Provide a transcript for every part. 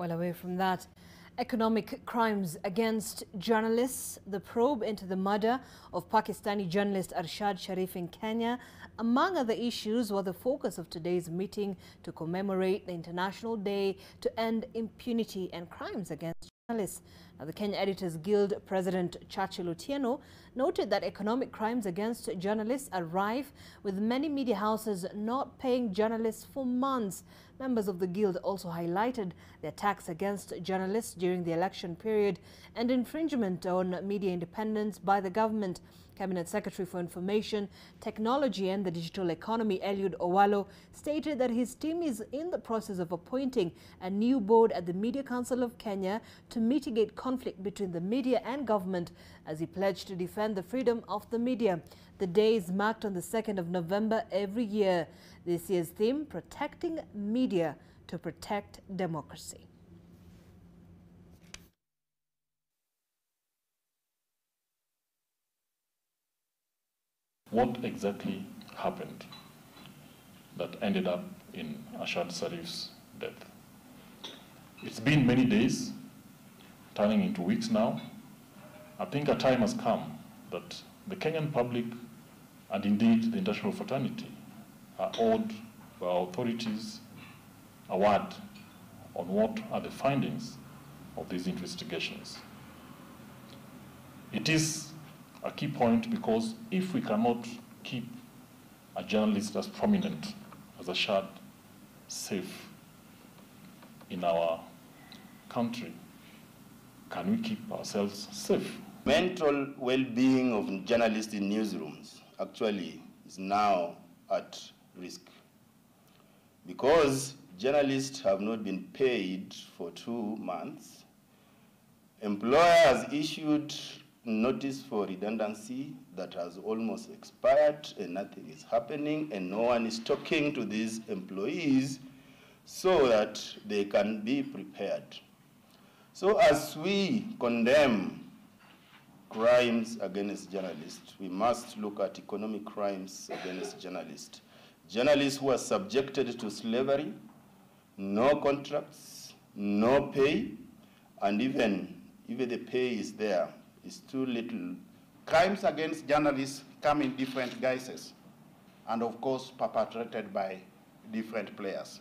Well, away from that, economic crimes against journalists, the probe into the murder of Pakistani journalist Arshad Sharif in Kenya, among other issues, were the focus of today's meeting to commemorate the International Day to End Impunity and Crimes Against Journalists. Now, the Kenya Editors Guild President Churchill Otieno noted that economic crimes against journalists are rife, with many media houses not paying journalists for months. Members of the Guild also highlighted the attacks against journalists during the election period and infringement on media independence by the government. Cabinet Secretary for Information, Technology and the Digital Economy, Eliud Owalo, stated that his team is in the process of appointing a new board at the Media Council of Kenya to mitigate conflict between the media and government, as he pledged to defend the freedom of the media. The day is marked on the 2nd of November every year. This year's theme, Protecting Media to Protect Democracy. What exactly happened that ended up in Arshad Sharif's death? It's been many days, turning into weeks now. I think a time has come that the Kenyan public and indeed the international fraternity are owed by our authorities a word on what are the findings of these investigations. It is a key point because if we cannot keep a journalist as prominent as Arshad safe in our country, can we keep ourselves safe? Mental well-being of journalists in newsrooms actually is now at risk because journalists have not been paid for 2 months. Employer has issued notice for redundancy that has almost expired and nothing is happening and no one is talking to these employees so that they can be prepared. So as we condemn crimes against journalists, we must look at economic crimes against journalists. Journalists who are subjected to slavery, no contracts, no pay, and even if the pay is there, it's too little. Crimes against journalists come in different guises and of course perpetrated by different players.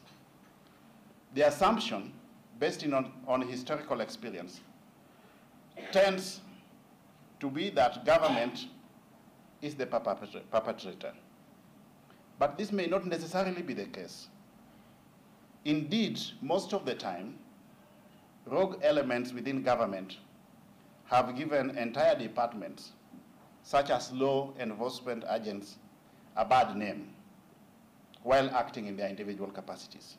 The assumption, based on historical experience, tends to be that government is the perpetrator. But this may not necessarily be the case. Indeed, most of the time, rogue elements within government have given entire departments, such as law enforcement agents, a bad name while acting in their individual capacities.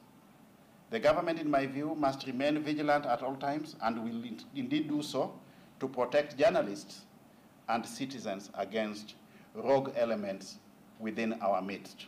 The government, in my view, must remain vigilant at all times and will indeed do so to protect journalists and citizens against rogue elements within our midst.